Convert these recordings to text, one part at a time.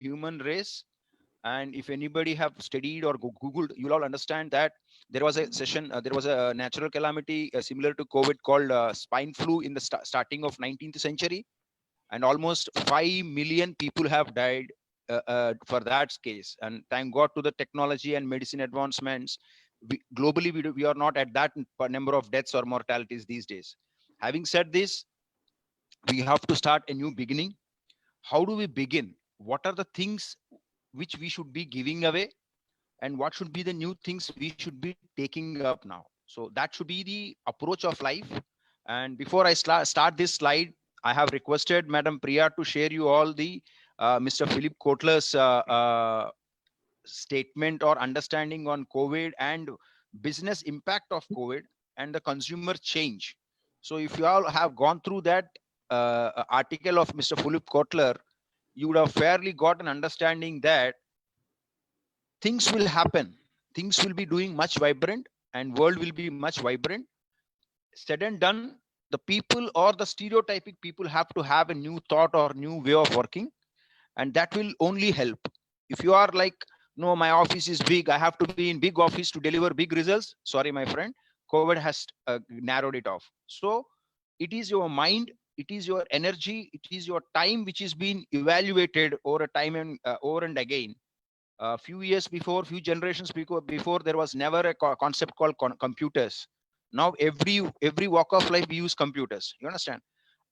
human race. And if anybody have studied or googled, you'll all understand that there was a session, there was a natural calamity similar to COVID called swine flu in the starting of 19th century, and almost 5 million people have died for that case. And thank God to the technology and medicine advancements, globally we are not at that number of deaths or mortalities these days. Having said this, we have to start a new beginning. How do we begin? What are the things which we should be giving away, and what should be the new things we should be taking up now? So that should be the approach of life. And before I start this slide, I have requested Madam Priya to share you all the Mr. Philip Kotler's statement or understanding on COVID and business impact of COVID and the consumer change. So if you all have gone through that article of Mr. Philip Kotler, you would have fairly got an understanding that things will happen, things will be doing much vibrant, and world will be much vibrant. Said and done, the people or the stereotypic people have to have a new thought or new way of working, and that will only help. If you are like, no, my office is big, I have to be in big office to deliver big results, sorry my friend, COVID has narrowed it off. So it is your mind, it is your energy, it is your time which is being evaluated over a time and over and again. A few years before, few generations before, there was never a concept called computers. Now every walk of life we use computers, you understand.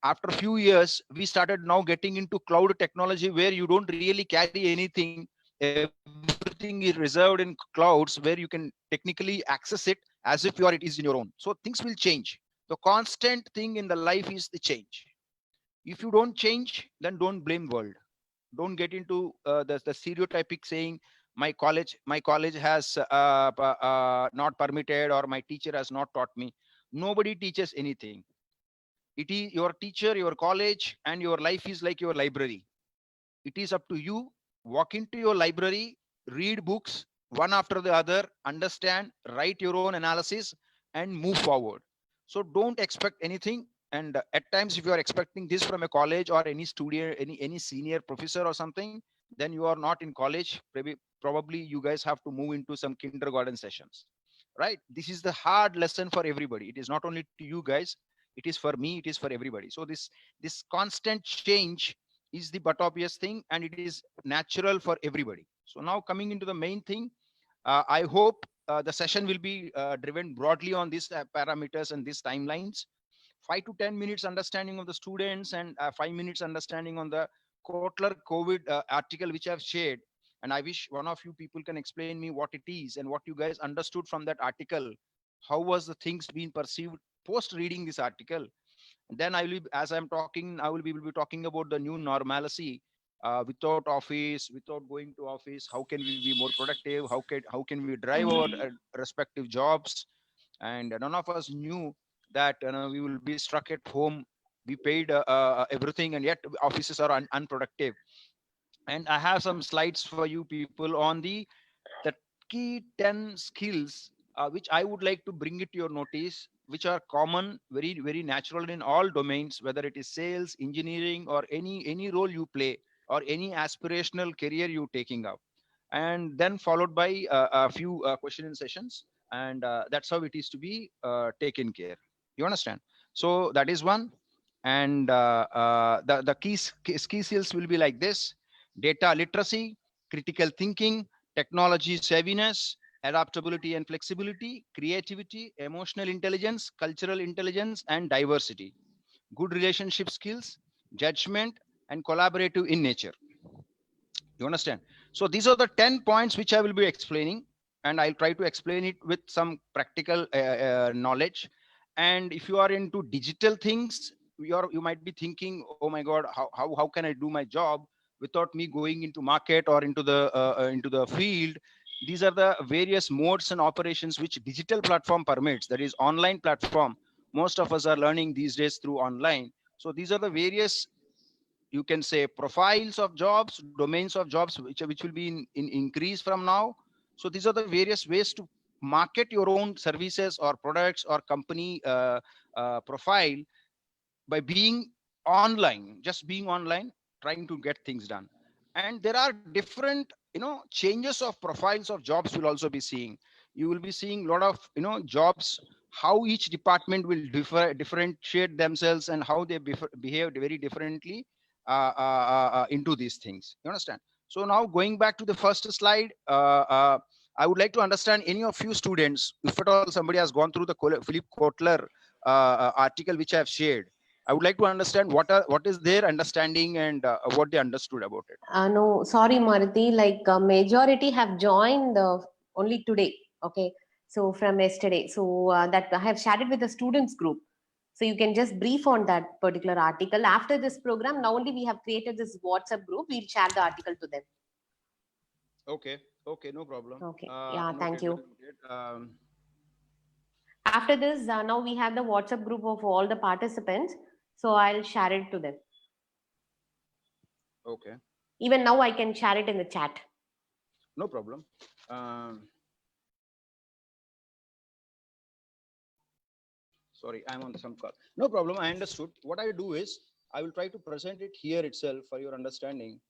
After a few years, we started now getting into cloud technology, where you don't really carry anything, everything is reserved in clouds, where you can technically access it as if it is in your own. So things will change. The constant thing in the life is the change. If you don't change, then don't blame world. Don't get into the stereotypic saying, my college has not permitted, or my teacher has not taught me. Nobody teaches anything. It is your teacher, your college, and your life is like your library. It is up to you. Walk into your library, read books one after the other, understand, write your own analysis, and move forward. So don't expect anything. And at times, if you are expecting this from a college or any student, any senior professor or something, then you are not in college. Probably you guys have to move into some kindergarten sessions, right? This is the hard lesson for everybody. It is not only to you guys, it is for me, it is for everybody. So this constant change is the but obvious thing, and it is natural for everybody. So now coming into the main thing, I hope the session will be driven broadly on these parameters and these timelines. 5 to 10 minutes understanding of the students, and 5 minutes understanding on the Kotler COVID article which I've shared. And I wish one of you people can explain me what it is and what you guys understood from that article. How was the things being perceived post reading this article? Then I will, as I'm talking, I will be talking about the new normalcy, without office, without going to office. How can we be more productive? How can we drive our respective jobs? And none of us knew that we will be stuck at home. We paid everything, and yet offices are unproductive. And I have some slides for you people on the key 10 skills, which I would like to bring it to your notice, which are common, very natural in all domains, whether it is sales, engineering, or any role you play, or any aspirational career you taking up. And then followed by a few question sessions, and that's how it is to be taken care. You understand? So that is one. And the key skills will be like this: data literacy, critical thinking, technology savviness, adaptability and flexibility, creativity, emotional intelligence, cultural intelligence, and diversity, good relationship skills, judgment, and collaborative in nature. You understand? So these are the 10 points which I will be explaining, and I'll try to explain it with some practical knowledge. And if you are into digital things, you might be thinking, oh my God, how can I do my job without me going into market or into the field? These are the various modes and operations which digital platform permits. That is online platform. Most of us are learning these days through online. So these are the various, you can say, profiles of jobs, domains of jobs, which will be in increase from now. So these are the various ways to market your own services or products or company profile, by being online, just being online, trying to get things done. and there are different changes of profiles of jobs will also be seeing. You will be seeing a lot of jobs, how each department will differentiate themselves and how they behave very differently into these things, you understand. So now going back to the first slide, I would like to understand any of you students, if at all somebody has gone through the Philip Kotler article which I have shared. I would like to understand what is their understanding and what they understood about it. No, sorry, Maruti. Like majority have joined only today. Okay, so from yesterday. So that I have shared it with the students group. So you can just brief on that particular article. After this program, now only we have created this WhatsApp group. We'll share the article to them. Okay. Okay. No problem. Okay. Yeah. Thank Noted. you. Noted. After this, now we have the WhatsApp group of all the participants. So I'll share it to them. Okay. Even now I can share it in the chat. No problem. Sorry, I'm on some call. No problem. I understood. What I do is I will try to present it here itself for your understanding.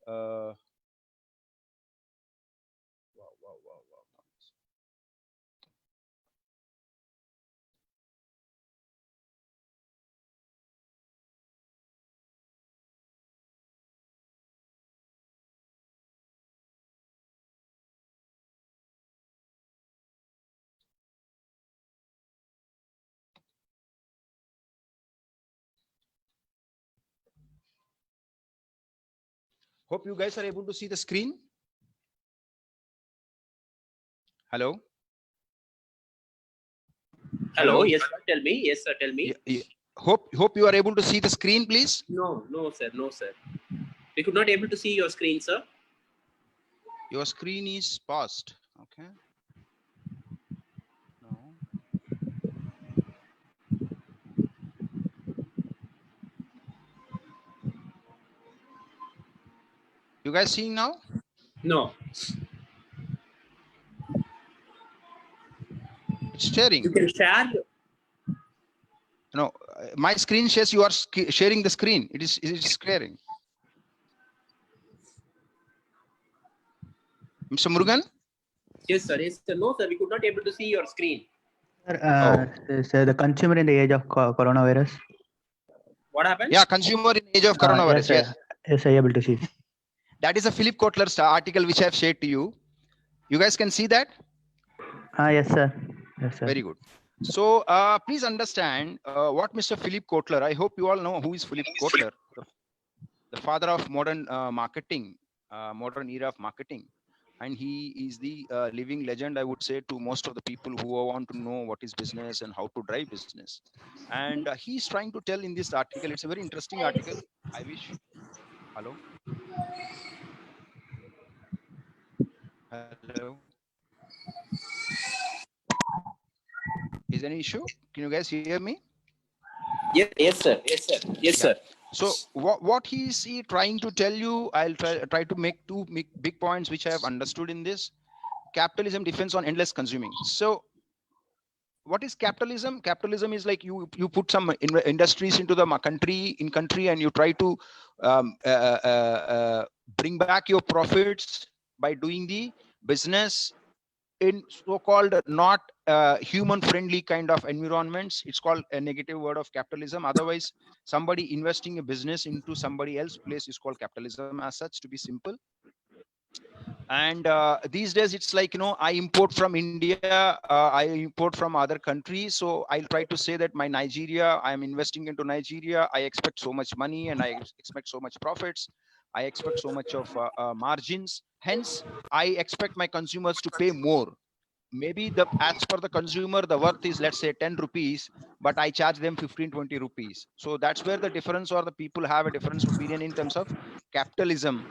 Wow. Hope you guys are able to see the screen. Hello. Hello. Yes, sir. Tell me. Yes, sir. Tell me. Yeah. Hope you are able to see the screen, please. No, sir. No, sir. We could not able to see your screen, sir. Your screen is paused. Okay. No. You guys seeing now? No. It's sharing. You can share. No, my screen says you are sharing the screen. It is sharing. Mr. Murugan? Yes, sir. Yes, sir. No, sir. We could not able to see your screen. Sir, the consumer in the age of coronavirus. What happened? Yeah, consumer in age of coronavirus. Yes, yes, I able to see. That is a Philip Kotler article which I have shared to you. You guys can see that? Yes, sir. Yes, sir. Very good. So please understand what Mr. Philip Kotler, I hope you all know who is Philip Kotler, the father of modern marketing, modern era of marketing. And he is the living legend, I would say, to most of the people who want to know what is business and how to drive business. And he's trying to tell in this article, it's a very interesting article. I wish. Hello. Hello. Is any issue? Can you guys hear me? Yes, sir. Yes, sir. Yes, sir. So what he's trying to tell you, I'll try to make two big points which I have understood in this. Capitalism depends on endless consuming. So what is capitalism? Capitalism is like you put some industries into the country and you try to bring back your profits by doing the business in so-called not human-friendly kind of environments. It's called a negative word of capitalism. Otherwise, somebody investing a business into somebody else's place is called capitalism as such, to be simple. And these days, it's like, I import from India, I import from other countries. So I'll try to say that my Nigeria, I'm investing into Nigeria. I expect so much money and I expect so much profits. I expect so much of margins. Hence, I expect my consumers to pay more. Maybe as per the consumer, the worth is, let's say, 10 rupees, but I charge them 15, 20 rupees. So that's where the difference, or the people have a different opinion in terms of capitalism.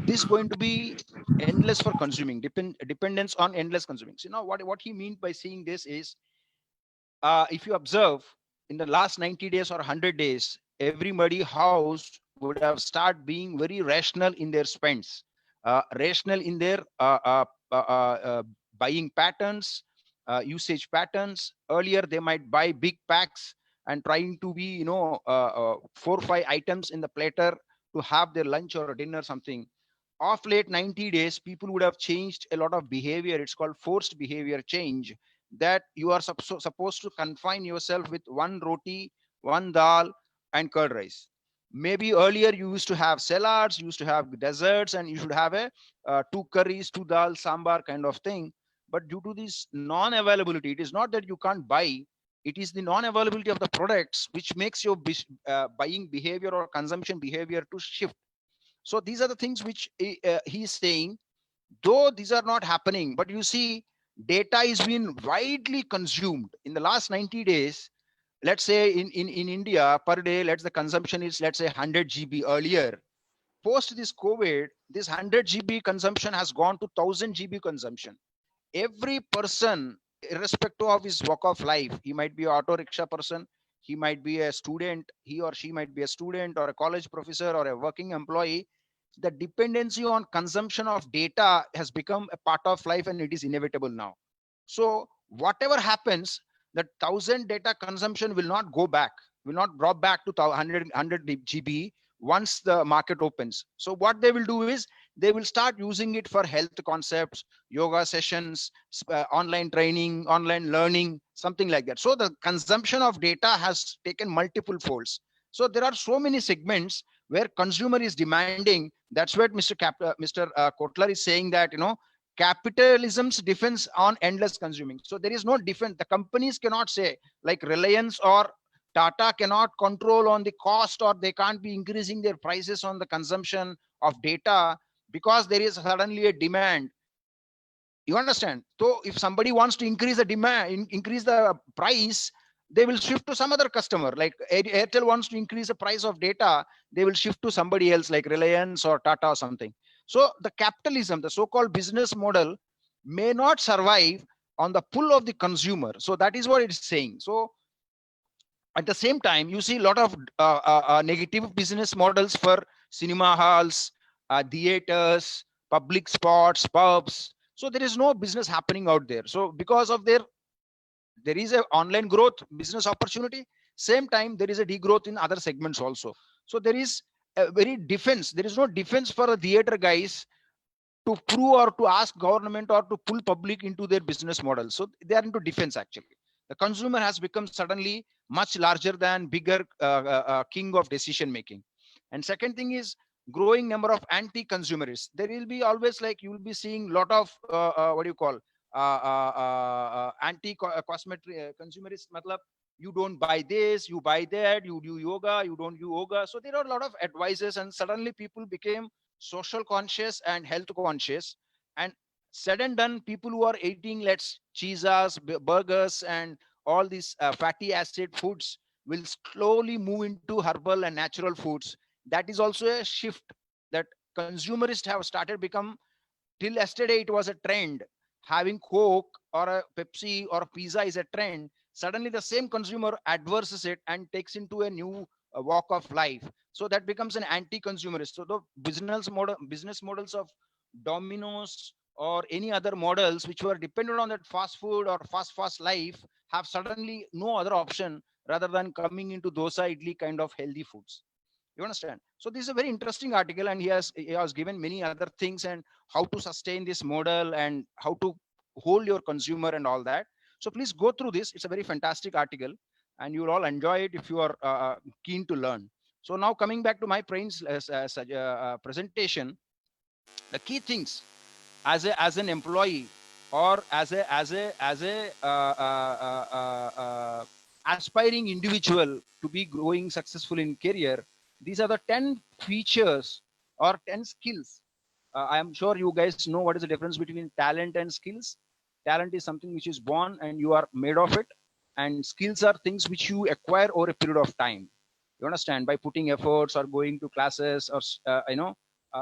This is going to be endless for consuming, dependence on endless consuming. So now what he means by saying this is, if you observe in the last 90 days or 100 days, everybody house would have started being very rational in their spends, rational in their buying patterns, usage patterns. Earlier, they might buy big packs and trying to be, 4 or 5 items in the platter to have their lunch or dinner, something. Of late 90 days, people would have changed a lot of behavior. It's called forced behavior change, that you are supposed to confine yourself with one roti, one dal, and curd rice. Maybe earlier you used to have salads, you used to have desserts, and you should have a two curries, two dal, sambar kind of thing. But due to this non-availability, it is not that you can't buy, it is the non-availability of the products which makes your buying behavior or consumption behavior to shift. So these are the things which he is saying, though these are not happening, but you see data is being widely consumed in the last 90 days. Let's say in India per day, the consumption is, let's say 100 GB earlier. Post this COVID, this 100 GB consumption has gone to 1000 GB consumption. Every person, irrespective of his walk of life, he might be an auto rickshaw person, he might be a student, he or she might be a student or a college professor or a working employee, the dependency on consumption of data has become a part of life, and it is inevitable now. So whatever happens, that 1000 data consumption will not go back, will not drop back to 100 GB once the market opens. So what they will do is they will start using it for health concepts, yoga sessions, online training, online learning, something like that. So the consumption of data has taken multiple folds. So there are so many segments where consumer is demanding. That's what Mr. Kotler is saying, that capitalism's defense on endless consuming. So there is no defense. The companies cannot say, like Reliance or Tata cannot control on the cost, or they can't be increasing their prices on the consumption of data because there is suddenly a demand. You understand? So if somebody wants to increase the demand, increase the price, they will shift to some other customer. Like Airtel wants to increase the price of data, they will shift to somebody else like Reliance or Tata or something. So the capitalism, the so-called business model, may not survive on the pull of the consumer. So that is what it's saying. So at the same time, you see a lot of negative business models for cinema halls, theaters, public spots, pubs. So there is no business happening out there. So because of there is a online growth, business opportunity. Same time, there is a degrowth in other segments also. So there is a very defense. There is no defense for the theater guys to prove or to ask government or to pull public into their business model. So they are into defense actually. The consumer has become suddenly much larger than bigger king of decision making. And second thing is growing number of anti-consumerists. There will be always, like, you will be seeing lot of what do you call anti-cosmetic consumerists. Matlab, you don't buy this, you buy that, you do yoga, you don't do yoga. So there are a lot of advices, and suddenly people became social conscious and health conscious. And said and done, people who are eating, let's cheeses, burgers, and all these fatty acid foods will slowly move into herbal and natural foods. That is also a shift that consumerists have started become. Till yesterday it was a trend, having Coke or a Pepsi or a pizza is a trend. Suddenly the same consumer adverses it and takes into a new walk of life. So that becomes an anti-consumerist. So the business models of Domino's or any other models which were dependent on that fast food or fast life have suddenly no other option rather than coming into dosa, idli kind of healthy foods. You understand? So this is a very interesting article, and he has given many other things and how to sustain this model and how to hold your consumer and all that. So please go through this. It's a very fantastic article, and you will all enjoy it if you are keen to learn. So now coming back to my presentation, the key things as an employee or as a aspiring individual to be growing successful in career, these are the 10 features or 10 skills. I am sure you guys know what is the difference between talent and skills. Talent is something which is born and you are made of it, and skills are things which you acquire over a period of time. You understand? By putting efforts or going to classes or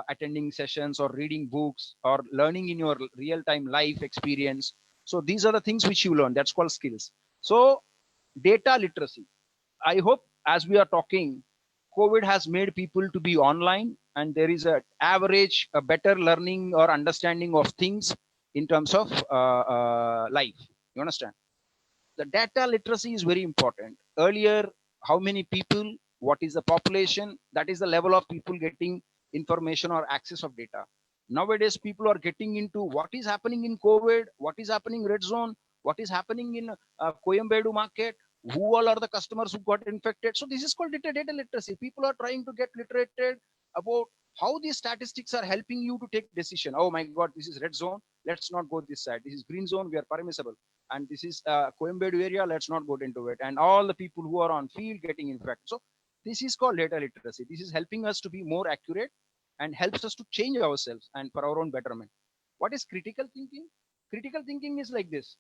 attending sessions or reading books or learning in your real-time life experience. So these are the things which you learn. That's called skills. So data literacy. I hope as we are talking, COVID has made people to be online, and there is a better learning or understanding of things in terms of life. You understand? The data literacy is very important. Earlier, how many people what is the population, that is the level of people getting information or access of data. Nowadays, people are getting into what is happening in COVID, what is happening in red zone, what is happening in Coimbatore market, who all are the customers who got infected. So this is called data literacy. People are trying to get literated about how these statistics are helping you to take decision. Oh my God, this is red zone. Let's not go this side. This is green zone. We are permissible. And this is Coimbatore area. Let's not go into it. And all the people who are on field getting infected. So this is called data literacy. This is helping us to be more accurate and helps us to change ourselves and for our own betterment. What is critical thinking? Critical thinking is like this.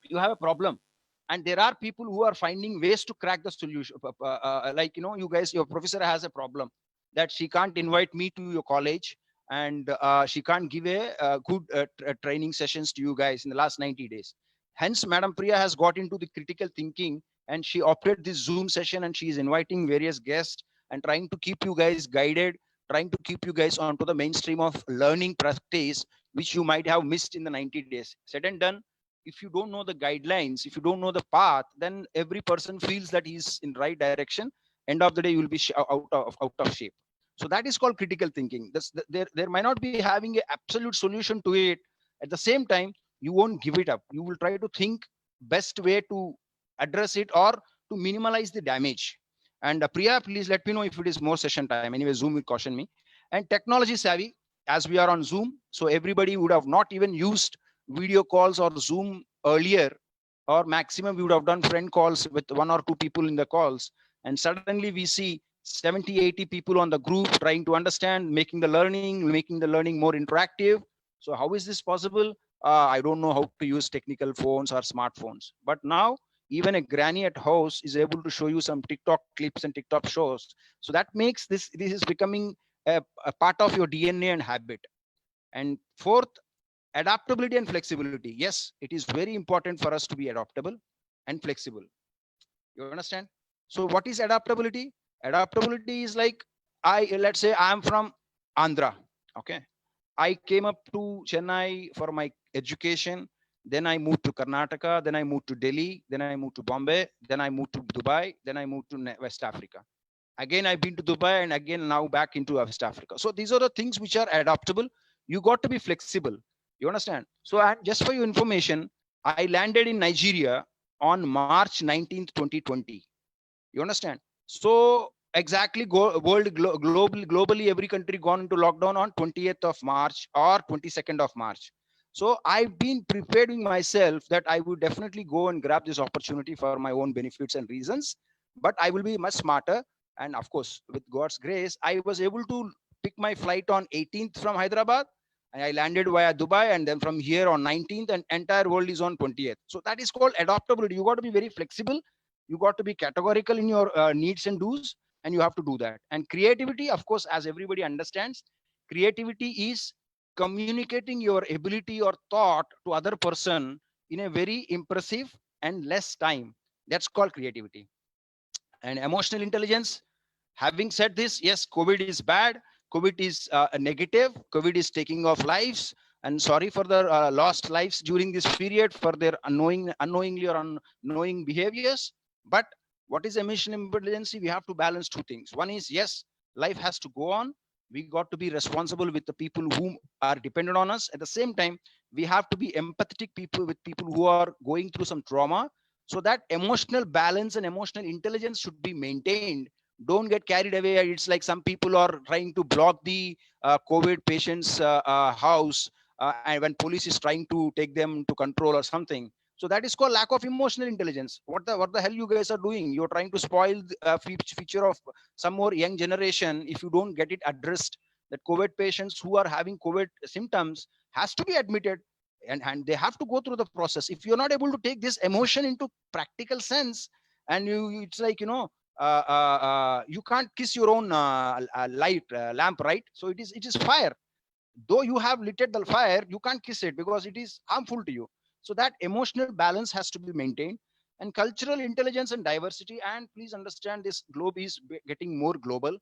You have a problem and there are people who are finding ways to crack the solution. Like, you know, you guys, your professor has a problem that she can't invite me to your college and she can't give a good training sessions to you guys in the last 90 days. Hence, Madam Priya has got into the critical thinking and she opted this Zoom session and she is inviting various guests and trying to keep you guys guided, trying to keep you guys onto the mainstream of learning practice, which you might have missed in the 90 days. Said and done. If you don't know the guidelines, if you don't know the path, then every person feels that he's in right direction. End of the day, you will be out of shape. So that is called critical thinking. There might not be having an absolute solution to it. At the same time, you won't give it up. You will try to think best way to address it or to minimize the damage. And Priya, please let me know if it is more session time. Anyway, Zoom will caution me. And technology savvy, as we are on Zoom, so everybody would have not even used video calls or Zoom earlier, or maximum we would have done friend calls with 1 or 2 people in the calls. And suddenly we see 70, 80 people on the group trying to understand, making the learning more interactive. So how is this possible? I don't know how to use technical phones or smartphones. But now even a granny at house is able to show you some TikTok clips and TikTok shows. So that makes this is becoming a part of your DNA and habit. And fourth, adaptability and flexibility. Yes, it is very important for us to be adaptable and flexible. You understand? So what is adaptability? Adaptability is like, let's say I'm from Andhra. Okay. I came up to Chennai for my education. Then I moved to Karnataka. Then I moved to Delhi. Then I moved to Bombay. Then I moved to Dubai. Then I moved to West Africa. Again, I've been to Dubai and again now back into West Africa. So these are the things which are adaptable. You got to be flexible. You understand? So and just for your information, I landed in Nigeria on March 19th, 2020. You understand? So exactly globally, every country gone into lockdown on 20th of March or 22nd of March. So I've been preparing myself that I would definitely go and grab this opportunity for my own benefits and reasons, but I will be much smarter. And of course, with God's grace, I was able to pick my flight on 18th from Hyderabad. And I landed via Dubai, and then from here on 19th, and entire world is on 20th. So that is called adaptability. You got to be very flexible. You got to be categorical in your needs and do's, and you have to do that. And creativity, of course, as everybody understands, creativity is communicating your ability or thought to other person in a very impressive and less time. That's called creativity. And emotional intelligence. Having said this, yes, COVID is bad. COVID is a negative. COVID is taking off lives. And sorry for the lost lives during this period for their unknowingly or unknowing behaviors. But what is emotional intelligence? We have to balance two things. One is, yes, life has to go on. We got to be responsible with the people who are dependent on us. At the same time, we have to be empathetic people with people who are going through some trauma. So that emotional balance and emotional intelligence should be maintained. Don't get carried away. It's like some people are trying to block the COVID patient's house, and when police is trying to take them to control or something. So that is called lack of emotional intelligence. What the hell you guys are doing? You're trying to spoil the future of some more young generation if you don't get it addressed. That COVID patients who are having COVID symptoms has to be admitted, and they have to go through the process. If you're not able to take this emotion into practical sense, and it's like, you can't kiss your own lamp, right? So it is fire. Though you have lit the fire, you can't kiss it because it is harmful to you. So that emotional balance has to be maintained. And cultural intelligence and diversity. And please understand, this globe is getting more global.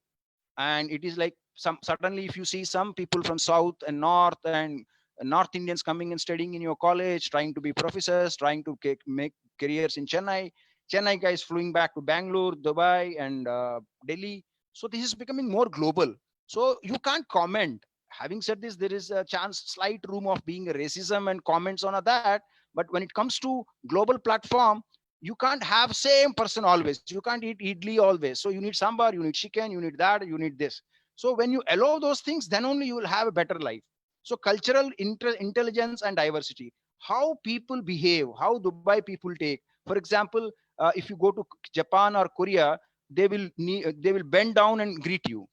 And it is like suddenly if you see some people from South and North and North Indians coming and studying in your college, trying to be professors, trying to make careers in Chennai, Chennai guys flying back to Bangalore, Dubai, and Delhi. So this is becoming more global. So you can't comment. Having said this, there is a chance, slight room of being a racism and comments on that. But when it comes to global platform, you can't have same person always. You can't eat idli always. So you need sambar, you need chicken, you need that, you need this. So when you allow those things, then only you will have a better life. So cultural intelligence and diversity, how people behave, how Dubai people take. For example, if you go to Japan or Korea, they will bend down and greet you.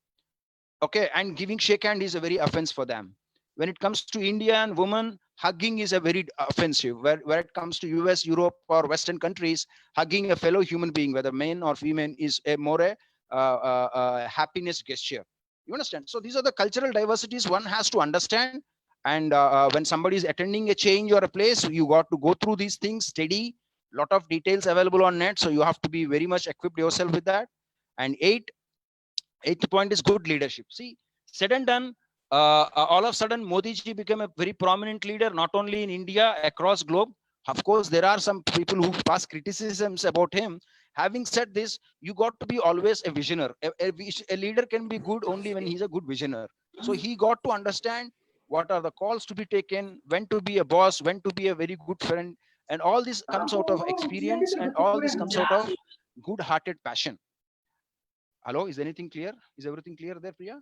Okay, and giving shake hand is a very offense for them. When it comes to Indian woman, hugging is a very offensive. Where it comes to US, Europe, or Western countries, hugging a fellow human being, whether man or female, is a more happiness gesture. You understand? So these are the cultural diversities one has to understand. And when somebody is attending a change or a place, you got to go through these things steady. Lot of details available on net, so you have to be very much equipped yourself with that. And eighth point is good leadership. See, said and done, all of a sudden Modi ji became a very prominent leader, not only in India, across globe. Of course, there are some people who pass criticisms about him. Having said this, you got to be always a visionary. A leader can be good only when he's a good visionary. So he got to understand what are the calls to be taken, when to be a boss, when to be a very good friend. And all this comes out of experience, and all this comes out of good-hearted passion. Hello, is anything clear? Is everything clear there, Priya?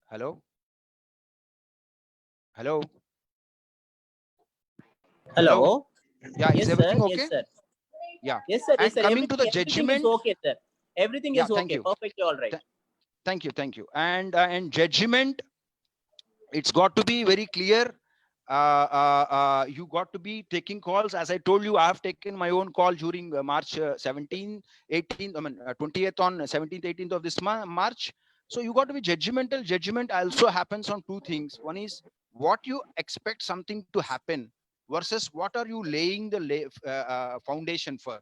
Hello? Hello? Hello. Yeah, is Yes, sir. everything okay? Yes, sir. Yeah. Yes, sir. Yes, And sir. coming to the Everything is judgment. okay, sir. Everything Yeah, is thank okay. you. Perfectly all right. Thank you. And judgment, it's got to be very clear. You got to be taking calls. As I told you, I have taken my own call during March 17, 18, 20th on 17th, 18th of this March. So you got to be judgmental. Judgment also happens on two things. One is what you expect something to happen versus what are you laying the foundation for.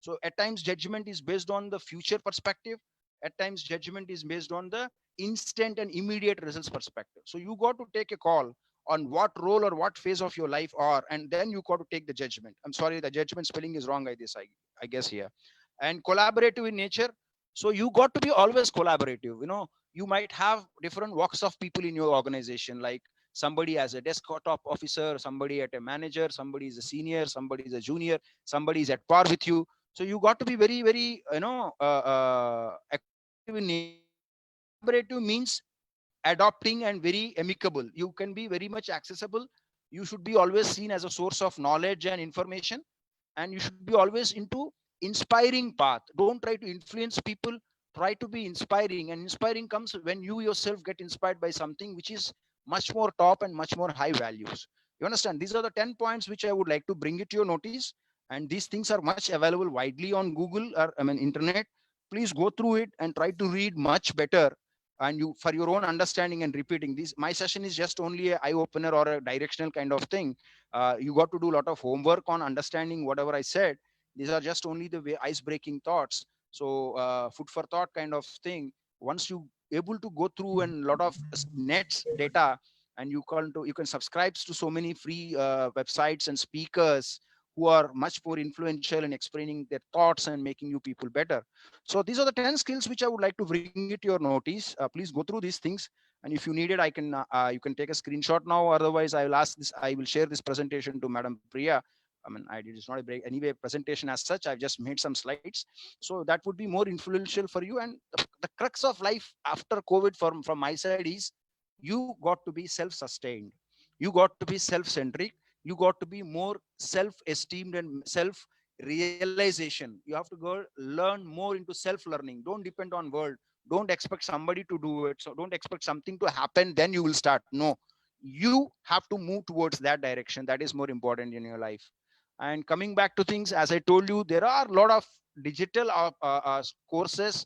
So at times judgment is based on the future perspective. At times judgment is based on the instant and immediate results perspective. So you got to take a call on what role or what phase of your life are, and then you got to take the judgment. I'm sorry, the judgment spelling is wrong, I guess here. And collaborative in nature. So you got to be always collaborative. You might have different walks of people in your organization, like somebody as a desktop officer, somebody at a manager, somebody is a senior, somebody is a junior, somebody is at par with you. So you got to be very, very, active in nature. Collaborative means adopting and very amicable. You can be very much accessible. You should be always seen as a source of knowledge and information, and you should be always into inspiring path. Don't try to influence people. Try to be inspiring, and inspiring comes when you yourself get inspired by something which is much more top and much more high values. You understand? These are the 10 points which I would like to bring it to your notice. And these things are much available widely on Google or internet. Please go through it and try to read much better, and you for your own understanding and repeating. This my session is just only a eye opener or a directional kind of thing. You got to do a lot of homework on understanding whatever I said. These are just only the way ice breaking thoughts. So food for thought kind of thing. Once you able to go through and a lot of nets data, and you can subscribe to so many free websites and speakers who are much more influential in explaining their thoughts and making you people better. So these are the 10 skills which I would like to bring it to your notice. Please go through these things. And if you need it, you can take a screenshot now. Otherwise, I will share this presentation to Madam Priya. It's not a break anyway presentation as such. I've just made some slides. So that would be more influential for you. And the crux of life after COVID from my side is you got to be self-sustained. You got to be self-centric. You got to be more self-esteemed and self-realization. You have to go learn more into self-learning. Don't depend on world. Don't expect somebody to do it. So don't expect something to happen, then you will start. No, you have to move towards that direction. That is more important in your life. And coming back to things, as I told you, there are a lot of digital courses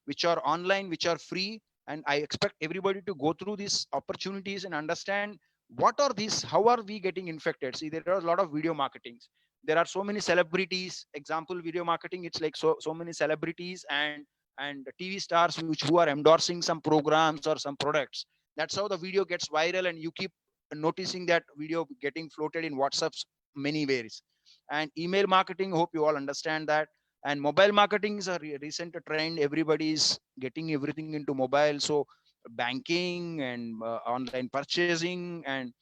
which are online, which are free. And I expect everybody to go through these opportunities and understand what are these, how are we getting infected. See, there are a lot of video marketings. There are so many celebrities. Example, video marketing, it's like so many celebrities and TV stars who are endorsing some programs or some products. That's how the video gets viral, and you keep noticing that video getting floated in WhatsApp's many ways. And email marketing, hope you all understand that. And mobile marketing is a recent trend. Everybody is getting everything into mobile. So banking and online purchasing and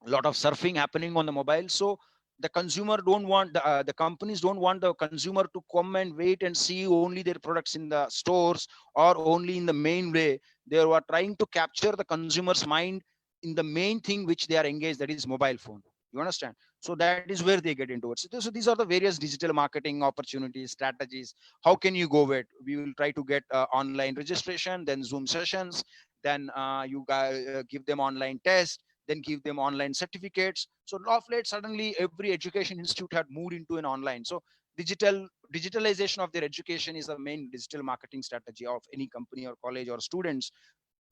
a lot of surfing happening on the mobile. So the consumer don't want the companies don't want the consumer to come and wait and see only their products in the stores or only in the main way. They are trying to capture the consumer's mind in the main thing which they are engaged, that is mobile phone. You understand? So that is where they get into it. So these are the various digital marketing opportunities, strategies. How can you go with? We will try to get online registration, then Zoom sessions, then you guys give them online test, then give them online certificates. So of late, suddenly every education institute had moved into an online. So digitalization of their education is the main digital marketing strategy of any company or college or students.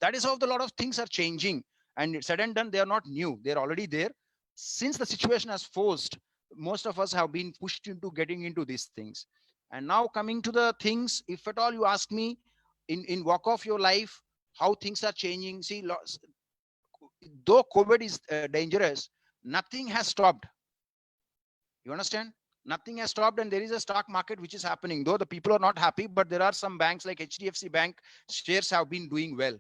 That is how a lot of things are changing. And it's said and done, they are not new. They're already there. Since the situation has forced, most of us have been pushed into getting into these things. And now coming to the things, if at all you ask me, in walk of your life, how things are changing. See, though COVID is dangerous, nothing has stopped. You understand? Nothing has stopped, and there is a stock market which is happening. Though the people are not happy, but there are some banks like HDFC Bank shares have been doing well.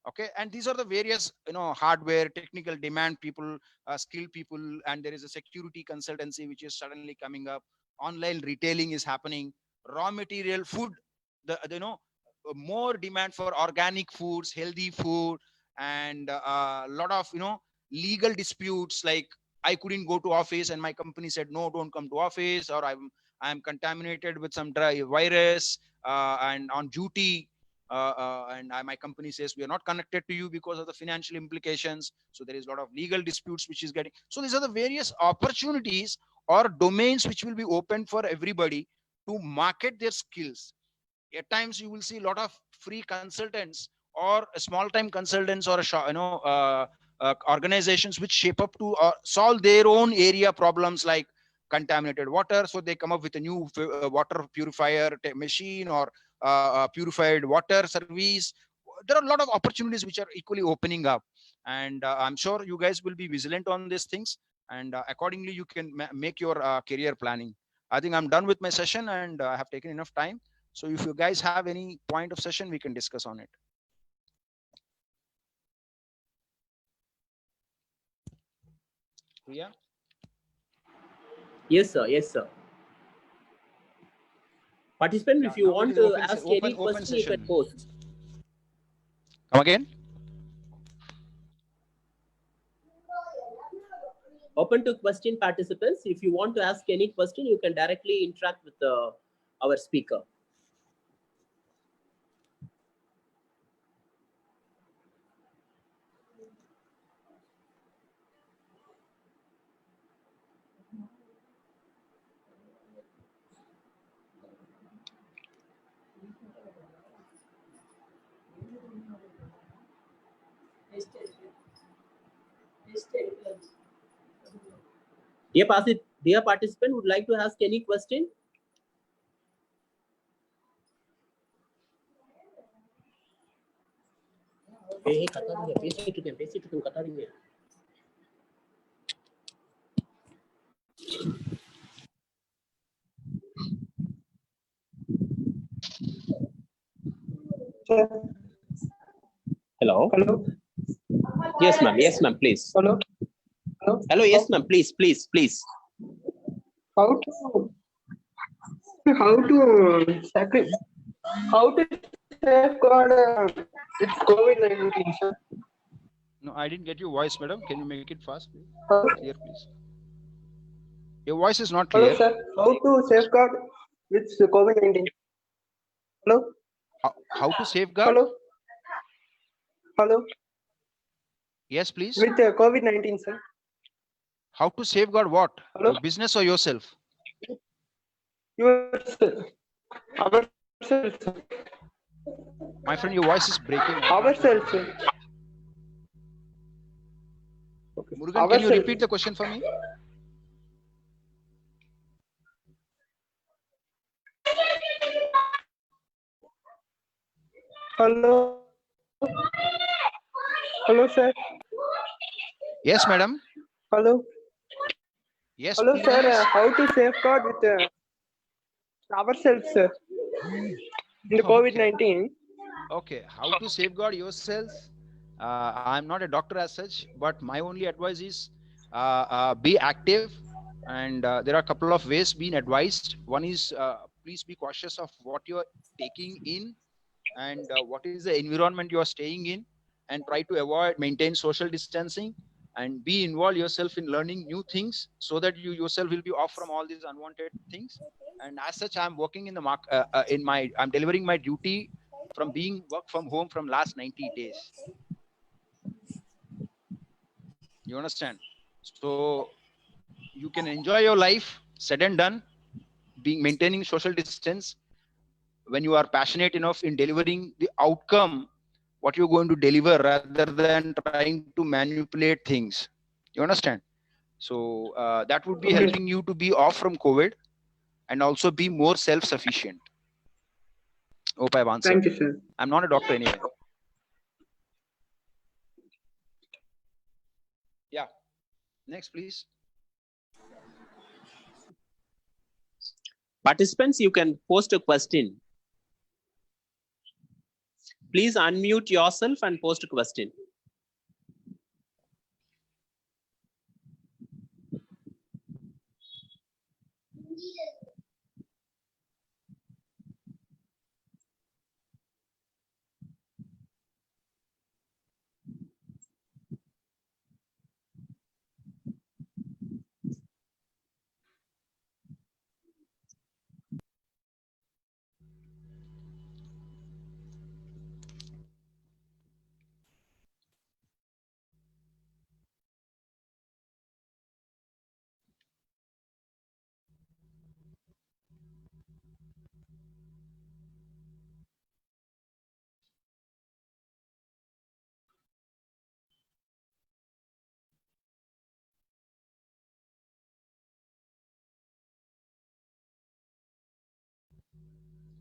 Okay, and these are the various hardware, technical demand people, skilled people, and there is a security consultancy which is suddenly coming up. Online retailing is happening. Raw material, food, more demand for organic foods, healthy food, and a lot of legal disputes like I couldn't go to office and my company said no, don't come to office, or I'm contaminated with some virus and on duty, my company says we are not connected to you because of the financial implications. So there is a lot of legal disputes which is getting. So these are the various opportunities or domains which will be open for everybody to market their skills. At times you will see a lot of free consultants or small time consultants or organizations which shape up to solve their own area problems like contaminated water. So they come up with a new water purifier machine or purified water service. There are a lot of opportunities which are equally opening up, and I'm sure you guys will be vigilant on these things, and accordingly you can make your career planning. I think I'm done with my session, and I have taken enough time. So if you guys have any point of session, we can discuss on it. Priya? Yes, sir. Yes, sir. Participant, if you want to ask any question, you can post. Come again? Open to question, participants. If you want to ask any question, you can directly interact with our speaker. Dear participant, would like to ask any question? Hello. Hello. Yes, ma'am. Yes, ma'am. Please. Hello. Hello. Hello. Yes, ma'am. Please. How to safeguard it's COVID-19, sir? No, I didn't get your voice, madam. Can you make it fast, please? Hello. Clear, please. Your voice is not Hello, clear. sir. How to safeguard with COVID-19? Hello. How to safeguard? Hello. Hello. Yes, please. With COVID-19, sir. How to safeguard what? Hello? Your business or yourself? Yourself. Ourselves, sir. My friend, your voice is breaking. Ourselves, sir. Okay. Murugan, can you repeat the question for me? Hello. Hello, sir. Yes, madam. Hello. Yes, Hello, sir. please. How to safeguard with ourselves in the Okay. COVID-19? Okay, how to safeguard yourself? I'm not a doctor as such, but my only advice is be active. And there are a couple of ways being advised. One is please be cautious of what you're taking in and what is the environment you are staying in, and try to maintain social distancing, and be involved yourself in learning new things so that you yourself will be off from all these unwanted things. And as such, I'm working in the I'm delivering my duty from being work from home from last 90 days. You understand? So you can enjoy your life said and done, being maintaining social distance, when you are passionate enough in delivering the outcome what you're going to deliver, rather than trying to manipulate things. You understand? So that would be Okay. helping you to be off from COVID and also be more self-sufficient. Hope I've answered. Thank you, sir. I'm not a doctor anyway. Yeah. Next, please. Participants, you can post a question. Please unmute yourself and post a question.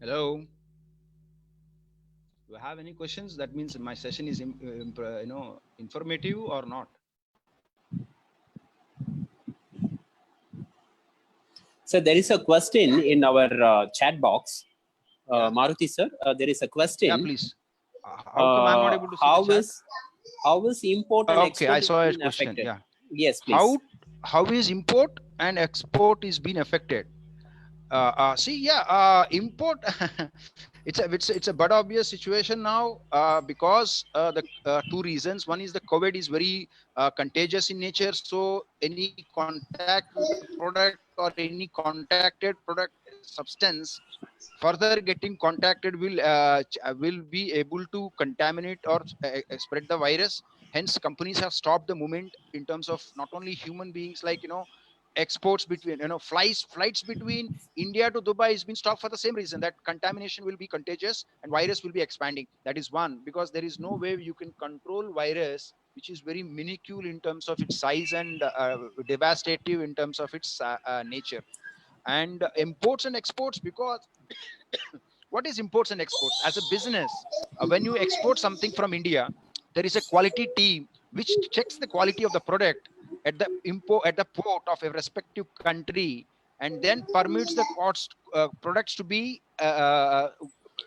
Hello. Do you have any questions? That means my session is informative or not. So there is a question in our chat box. Yeah. Maruti sir, there is a question. Yeah, please. How come I'm not able to see the chat? How is import and Okay, I export saw a being question. affected? Yeah. Yes, please. How is import and export is being affected? Import. it's a but obvious situation now because the two reasons. One is the COVID is very contagious in nature, so any contact with the product or any contacted product substance further getting contacted will be able to contaminate or spread the virus. Hence companies have stopped the movement in terms of not only human beings, like exports between flights between India to Dubai has been stopped for the same reason, that contamination will be contagious and virus will be expanding. That is one, because there is no way you can control virus which is very minuscule in terms of its size and devastative in terms of its nature. And imports and exports, because what is imports and exports as a business? When you export something from India, there is a quality team which checks the quality of the product at the port of a respective country, and then permits the products to be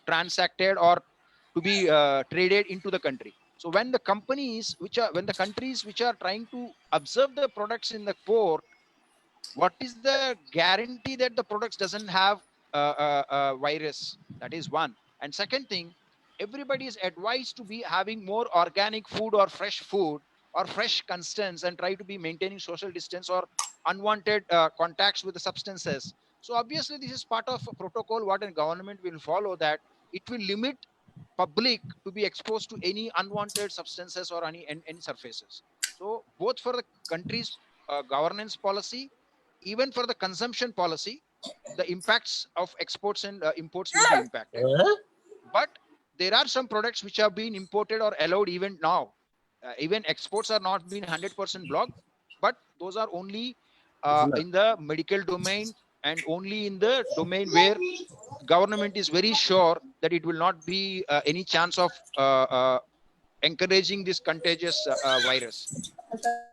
transacted or to be traded into the country. So when the countries which are trying to observe the products in the port, what is the guarantee that the products doesn't have virus? That is one. And second thing, everybody is advised to be having more organic food or fresh constants, and try to be maintaining social distance or unwanted contacts with the substances. So obviously this is part of a protocol what a government will follow, that it will limit public to be exposed to any unwanted substances or any surfaces. So both for the country's governance policy, even for the consumption policy, the impacts of exports and imports will be impacted. But there are some products which have been imported or allowed even now. Even exports are not being 100% blocked, but those are only in the medical domain, and only in the domain where government is very sure that it will not be any chance of encouraging this contagious virus.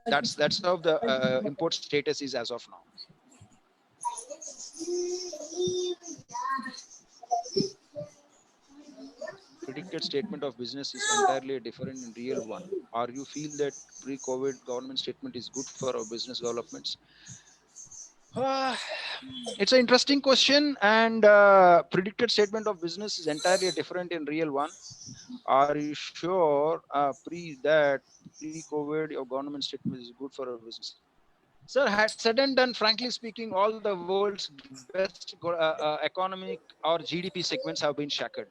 That's how the import status is as of now. Predicted statement of business is entirely different in real one. Or you feel that pre-COVID government statement is good for our business developments? It's an interesting question, and predicted statement of business is entirely different in real one. Are you sure pre-COVID your government statement is good for our business? Sir, had said and done, frankly speaking, all the world's best economic or GDP segments have been shattered.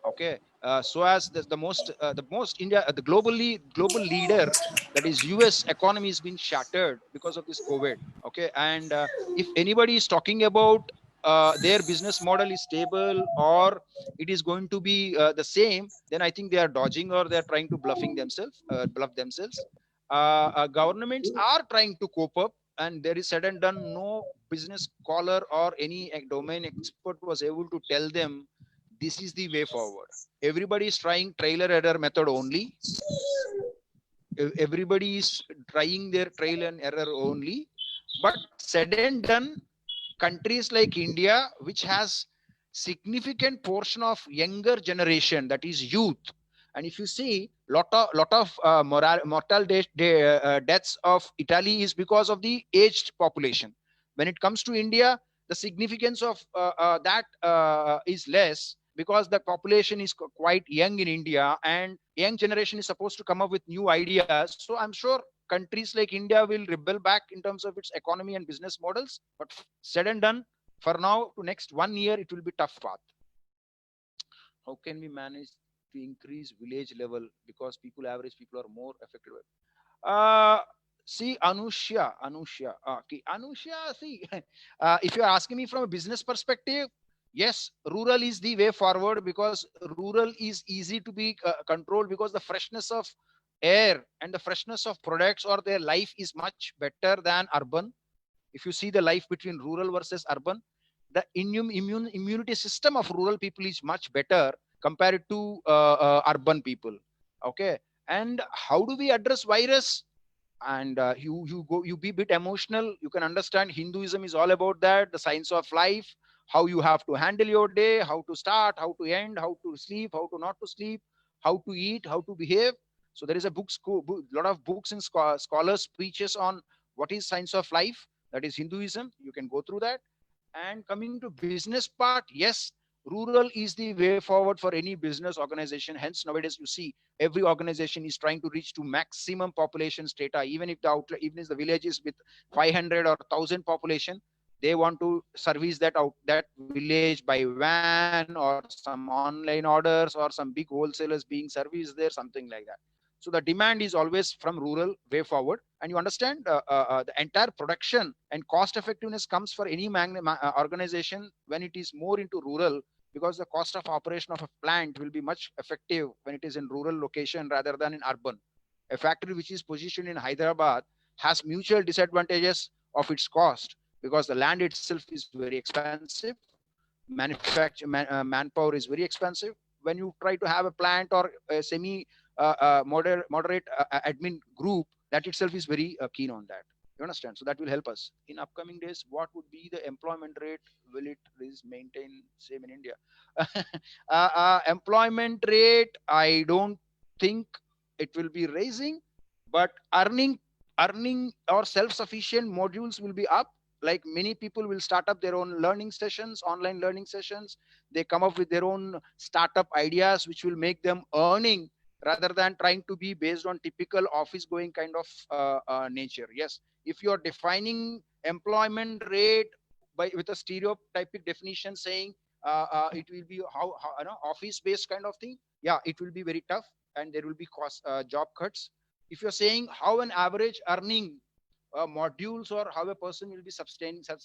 Okay, so as the most India, the global leader, that is US economy, has been shattered because of this COVID. Okay, and if anybody is talking about their business model is stable or it is going to be the same, then I think they are dodging or they are trying to bluff themselves. Governments are trying to cope up, and there is said and done, no business scholar or any domain expert was able to tell them this is the way forward. Everybody is trying trailer error method only. Everybody is trying their trial and error only. But said and done, countries like India, which has significant portion of younger generation, that is youth, and if you see lot of mortal deaths of Italy is because of the aged population. When it comes to India, the significance of that is less, because the population is quite young in India, and young generation is supposed to come up with new ideas. So I'm sure countries like India will rebel back in terms of its economy and business models. But said and done, for now to next 1 year, it will be tough path. How can we manage to increase village level, because average people are more affected by see Anusha, okay, Anusha, see, if you're asking me from a business perspective, yes, rural is the way forward, because rural is easy to be controlled, because the freshness of air and the freshness of products or their life is much better than urban. If you see the life between rural versus urban, the immunity system of rural people is much better compared to urban people. Okay, and how do we address virus? And you be a bit emotional. You can understand Hinduism is all about that, the science of life, how you have to handle your day, how to start, how to end, how to sleep, how to not to sleep, how to eat, how to behave. So there is a lot of books and scholars speeches on what is science of life, that is Hinduism. You can go through that. And coming to business part, yes, rural is the way forward for any business organization. Hence nowadays you see every organization is trying to reach to maximum population strata, even if the village is with 500 or 1000 population, they want to service that village by van or some online orders or some big wholesalers being serviced there, something like that. So the demand is always from rural way forward. And you understand the entire production and cost effectiveness comes for any organization when it is more into rural, because the cost of operation of a plant will be much effective when it is in rural location rather than in urban. A factory which is positioned in Hyderabad has mutual disadvantages of its cost, because the land itself is very expensive, manpower is very expensive. When you try to have a plant or a moderate admin group, that itself is very keen on that. You understand? So that will help us in upcoming days. What would be the employment rate? Will it maintain same in India? Employment rate, I don't think it will be raising, but earning or self-sufficient modules will be up. Like many people will start up their own learning sessions, online learning sessions. They come up with their own startup ideas, which will make them earning rather than trying to be based on typical office going kind of nature. Yes, if you're defining employment rate with a stereotypic definition saying it will be how office based kind of thing, yeah, it will be very tough and there will be job cuts. If you're saying how an average earning modules or how a person will be substantial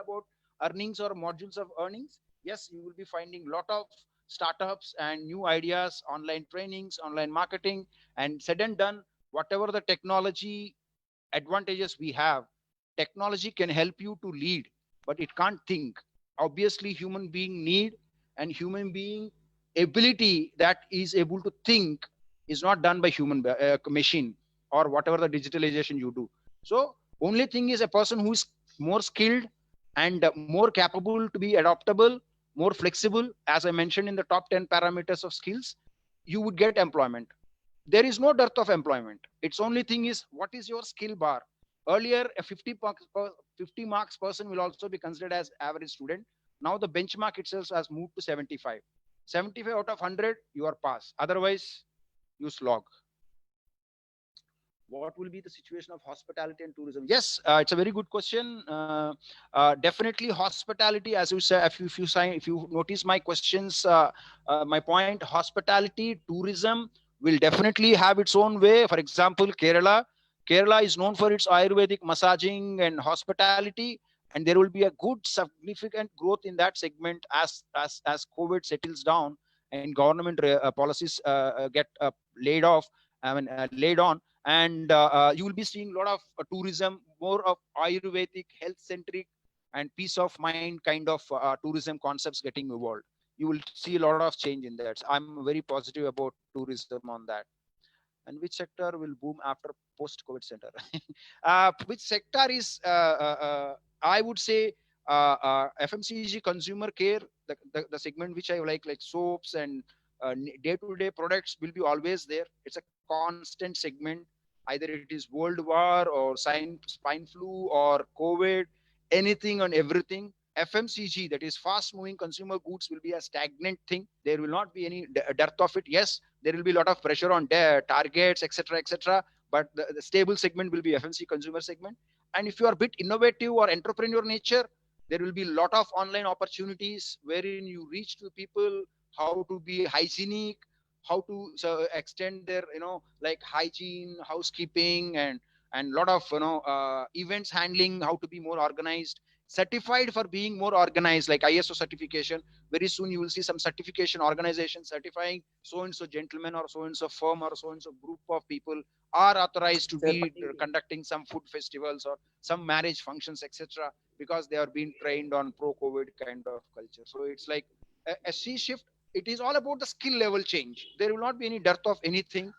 about earnings or modules of earnings, yes, you will be finding lot of startups and new ideas, online trainings, online marketing. And said and done, whatever the technology advantages we have, technology can help you to lead, but it can't think. Obviously human being need and human being ability that is able to think is not done by machine or whatever the digitalization you do. So only thing is a person who is more skilled and more capable to be adaptable, more flexible, as I mentioned in the top 10 parameters of skills, you would get employment. There is no dearth of employment. It's only thing is what is your skill bar. Earlier, a 50 marks person will also be considered as average student. Now the benchmark itself has moved to 75. 75 out of 100, you are pass. Otherwise, you slog. What will be the situation of hospitality and tourism? Yes, it's a very good question. Definitely hospitality, as you said, if you notice my questions, my point, hospitality, tourism will definitely have its own way. For example, Kerala is known for its Ayurvedic massaging and hospitality, and there will be a good significant growth in that segment as COVID settles down and government policies get laid on, and you will be seeing a lot of tourism, more of Ayurvedic, health centric, and peace of mind kind of tourism concepts getting evolved. You will see a lot of change in that. So I'm very positive about tourism on that. And which sector will boom after post-COVID center? Which sector is, I would say, FMCG, consumer care, the segment which I like soaps and day-to-day products will be always there. It's a constant segment. Either it is world war or swine flu or COVID, anything and everything. FMCG, that is fast moving consumer goods, will be a stagnant thing. There will not be any dearth of it. Yes, there will be a lot of pressure on targets, etc., etc. But the stable segment will be FMCG consumer segment. And if you are a bit innovative or entrepreneur nature, there will be a lot of online opportunities wherein you reach to people how to be hygienic, how to extend their like hygiene, housekeeping, and lot of events handling, how to be more organized, certified for being more organized, like ISO certification. Very soon you will see some certification organization certifying so and so gentleman or so and so firm or so and so group of people are authorized to be conducting some food festivals or some marriage functions, etc., because they are being trained on pro-COVID kind of culture. So it's like a sea shift. It is all about the skill level change. There will not be any dearth of anything.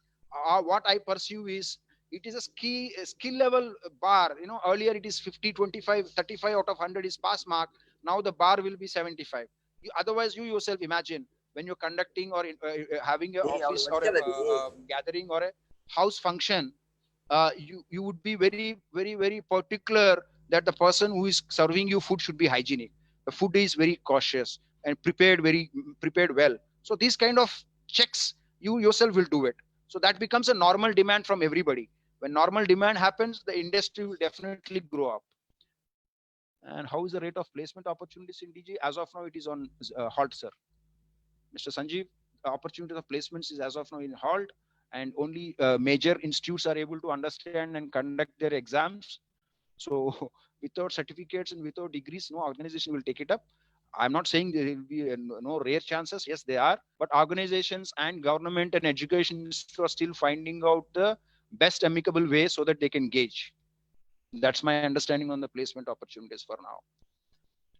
What I pursue is, it is a skill level bar. Earlier it is 50, 25, 35 out of 100 is pass mark. Now the bar will be 75. Otherwise, you yourself imagine when you're conducting or having an office or a gathering or a house function, you would be very, very, very particular that the person who is serving you food should be hygienic. The food is very cautious and prepared well. So these kind of checks, you yourself will do it. So that becomes a normal demand from everybody. When normal demand happens, the industry will definitely grow up. And how is the rate of placement opportunities in DG? As of now, it is on halt, sir. Mr. Sanjeev, opportunity of placements is as of now in halt, and only major institutes are able to understand and conduct their exams. So without certificates and without degrees, no organization will take it up. I'm not saying there will be no rare chances. Yes, they are. But organizations and government and education institutes are still finding out the best amicable way so that they can gauge. That's my understanding on the placement opportunities for now.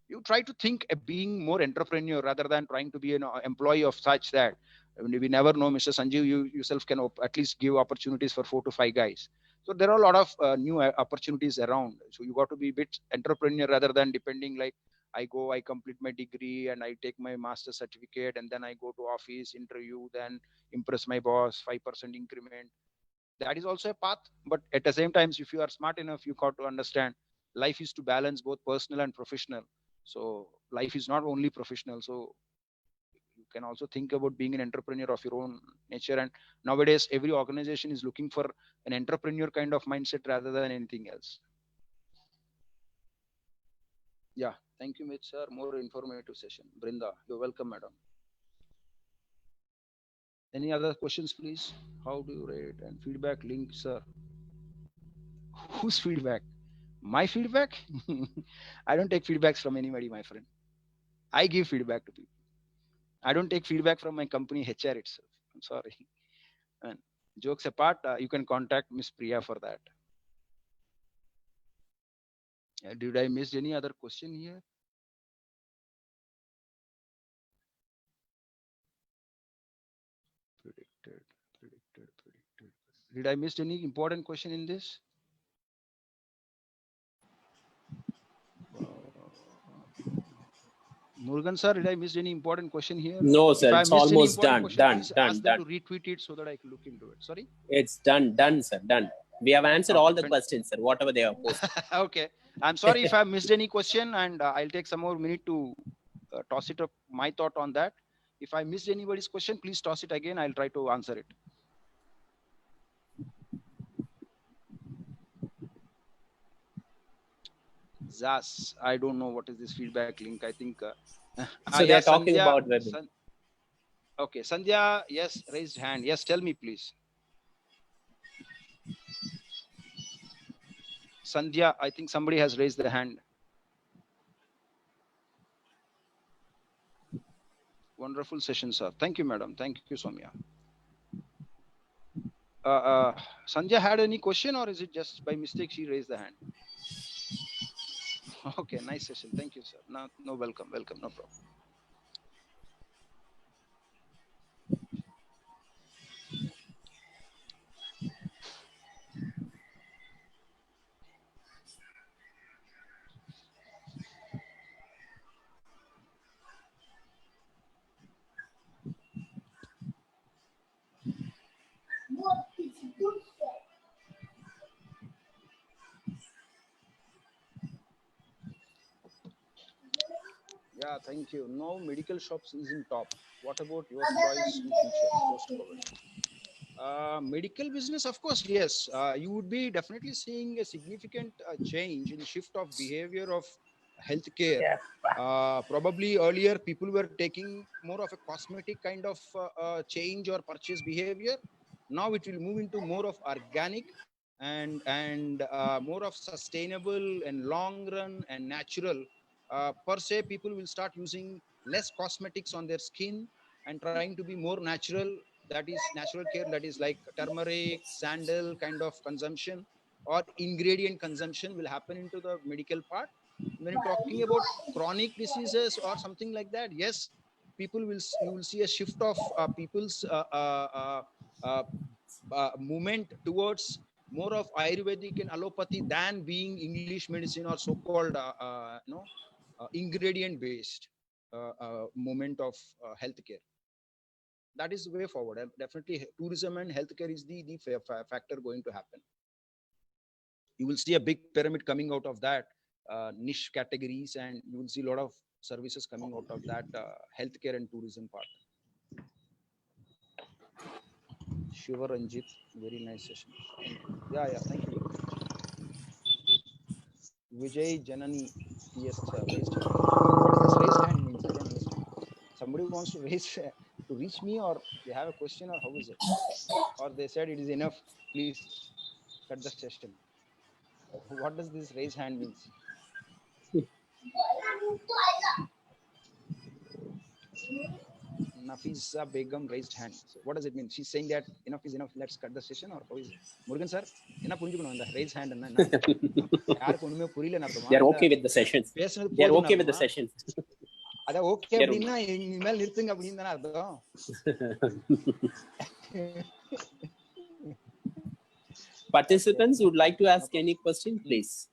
You try to think of being more entrepreneur rather than trying to be an employee of such that we never know. Mr. Sanjeev, you yourself can at least give opportunities for 4 to 5 guys. So there are a lot of new opportunities around. So you got to be a bit entrepreneur rather than depending like, I complete my degree and I take my master's certificate and then I go to office interview, then impress my boss, 5% increment. That is also a path. But at the same time, if you are smart enough, you got to understand life is to balance both personal and professional. So life is not only professional. So you can also think about being an entrepreneur of your own nature. And nowadays, every organization is looking for an entrepreneur kind of mindset rather than anything else. Yeah, thank you, Mitch, sir. More informative session. Brinda, you're welcome, madam. Any other questions, please? How do you rate and feedback link, sir? Whose feedback? My feedback? I don't take feedbacks from anybody, my friend. I give feedback to people. I don't take feedback from my company HR itself. I'm sorry. And jokes apart, you can contact Miss Priya for that. Did I miss any other question here? Predicted. Did I miss any important question in this? Murugan sir, did I miss any important question here? No, If sir. I It's missed any almost important done. question, Done. please Done. ask them Done. to retweet it so that I can look into it. Sorry. It's done. Done, sir. Done. We have answered all the Fan- questions, sir. Whatever they have posted. Okay. I'm sorry if I missed any question, and I'll take some more minute to toss it up my thought on that. If I missed anybody's question, please toss it again. I'll try to answer it. Zas, I don't know what is this feedback link. I think. So they're talking about webinar. Okay, Sandhya, yes, raised hand. Yes, tell me, please. Sandhya, I think somebody has raised their hand. Wonderful session, sir. Thank you, madam. Thank you, Soumya. Sandhya had any question, or is it just by mistake she raised the hand? Okay, nice session. Thank you, sir. No, welcome, no problem. Yeah, thank you. No, medical shops is in top. What about your choice in future post-COVID? Medical business, of course, yes. You would be definitely seeing a significant change in shift of behavior of healthcare. Probably earlier people were taking more of a cosmetic kind of change or purchase behavior. Now it will move into more of organic and more of sustainable and long run and natural. Per se, people will start using less cosmetics on their skin and trying to be more natural. That is natural care, that is like turmeric, sandal kind of consumption or ingredient consumption will happen into the medical part. When you're talking about chronic diseases or something like that, yes, you will see a shift of people's movement towards more of Ayurvedic and allopathy than being English medicine or so-called ingredient based movement of healthcare. That is the way forward. And definitely tourism and healthcare is the factor going to happen. You will see a big pyramid coming out of that niche categories, and you will see a lot of services coming out of that healthcare and tourism part. Shiva Ranjit, very nice session. Yeah, thank you. Vijay Janani, yes, raised hand. What does this raised hand mean? I don't understand. Somebody wants to raise to reach me, or they have a question, or how is it? Or they said it is enough, please cut the session. What does this raise hand means? Nafisa Begum raised hand. So what does it mean? She's saying that enough is enough. Let's cut the session, or how is it? Murugan sir, ena punjukonum the raise hand enna yaarku onnume puriyala na arthama. They are okay with the sessions. They are okay with the sessions. Ada okay appadina inmel nirthunga appdinu dhaan artham. Participants would like to ask any question, please.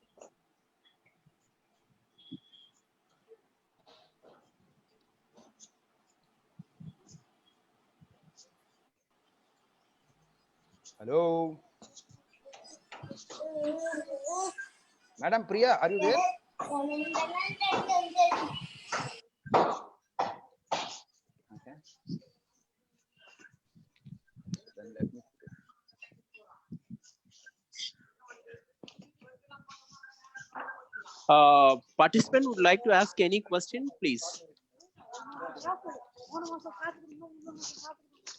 Hello, Madam Priya, are you there? Okay. Then let me. Participant would like to ask any question, please.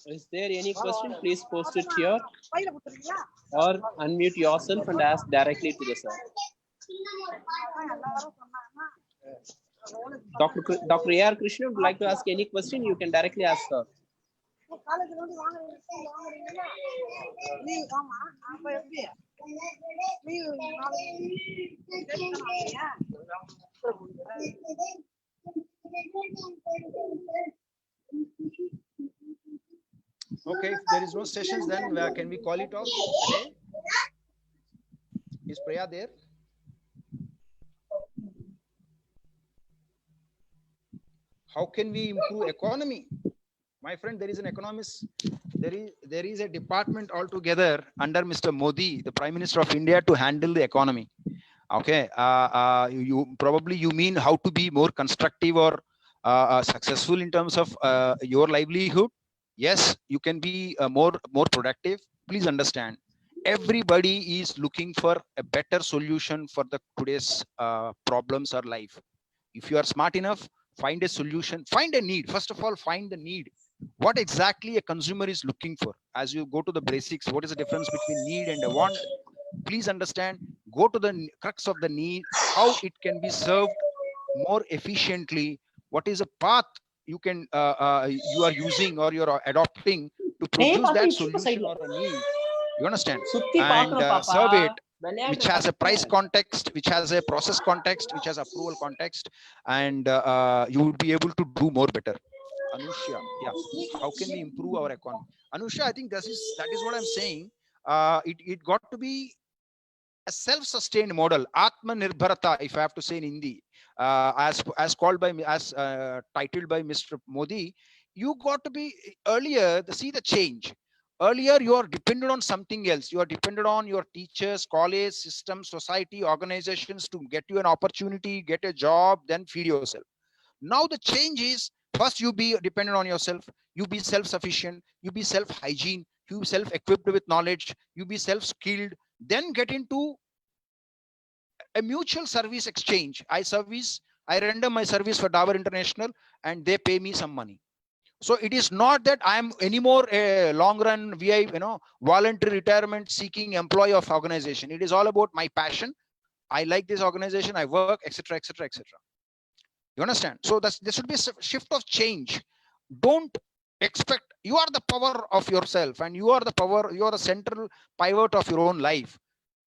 Is there any question? Please post it here or unmute yourself and ask directly to the sir. Dr. A.R. Krishna would like to ask any question. You can directly ask her. Okay, if there is no sessions, then can we call it off today? Is Priya there? How can we improve economy? My friend, there is an economist. There is a department altogether under Mr. Modi, the Prime Minister of India, to handle the economy. Okay, you probably you mean how to be more constructive or successful in terms of your livelihood. Yes, you can be more productive. Please understand, everybody is looking for a better solution for the today's problems or life. If you are smart enough, find a solution, find a need. First of all, find the need. What exactly a consumer is looking for. As you go to the basics, what is the difference between need and a want? Please understand, go to the crux of the need, how it can be served more efficiently. What is a path you can you are using or you're adopting to produce that solution or a need? You understand? And serve it, which has a price context, which has a process context, which has approval context, and you will be able to do more better. Anusha, yeah, how can we improve our economy? Anusha, I think that is what I'm saying. It got to be a self-sustained model, Atmanirbharata, if I have to say in Hindi, as called by me, as titled by Mr. Modi. You got to be earlier. See the change. Earlier, you are dependent on something else. You are dependent on your teachers, college, system, society, organizations to get you an opportunity, get a job, then feed yourself. Now the change is, first you be dependent on yourself, you be self-sufficient, you be self-hygiene, you be self-equipped with knowledge, you be self-skilled, then get into a mutual service exchange. I render my service for Dabur International and they pay me some money. So it is not that I am anymore a long run VI, voluntary retirement seeking employee of organization. It is all about my passion. I like this organization, I work, etc., etc., etc. You understand? So there should be a shift of change. Don't expect, you are the power of yourself and you are the central pivot of your own life.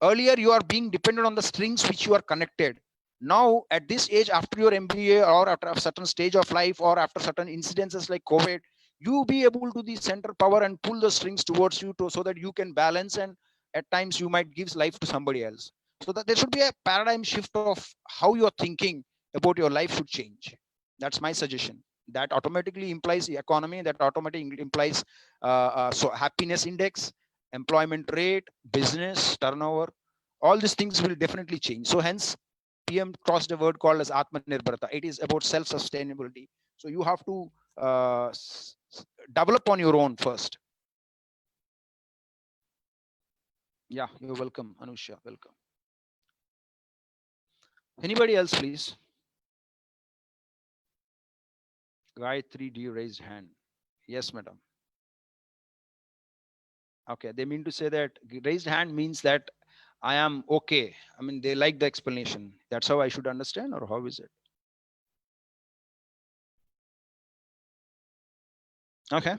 Earlier, you are being dependent on the strings which you are connected. Now, at this age, after your MBA or after a certain stage of life or after certain incidences like COVID, you be able to the center power and pull the strings towards you so that you can balance, and at times you might give life to somebody else. So that there should be a paradigm shift of how you're thinking about your life should change. That's my suggestion. That automatically implies the economy, that automatically implies so happiness index, employment rate, business turnover, all these things will definitely change. So hence PM crossed a word called as Atmanirbharata. It is about self-sustainability. So you have to develop on your own first. Yeah, you're welcome, Anusha, welcome. Anybody else, please? Gayatri D raised hand. Yes, madam. Okay, they mean to say that raised hand means that I am okay. I mean, they like the explanation. That's how I should understand, or how is it? Okay.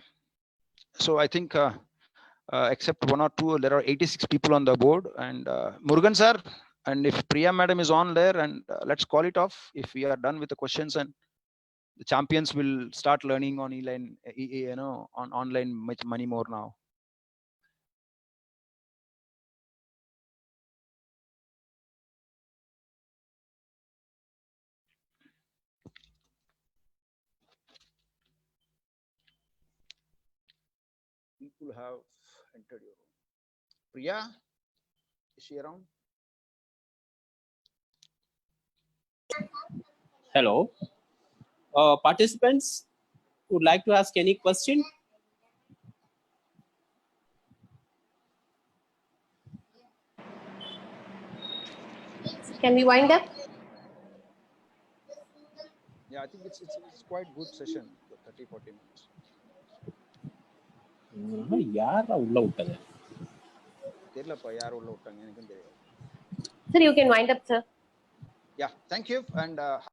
So I think except one or two, there are 86 people on the board, and Murugan sir, and if Priya madam is on there, and let's call it off if we are done with the questions, and the champions will start learning on on online much money more now. People have entered your room. Priya, is she around? Hello. Participants would like to ask any question? Can we wind up? Yeah, I think it's quite good session, 30-40 minutes. Sir, you can wind up, sir. Yeah, thank you, and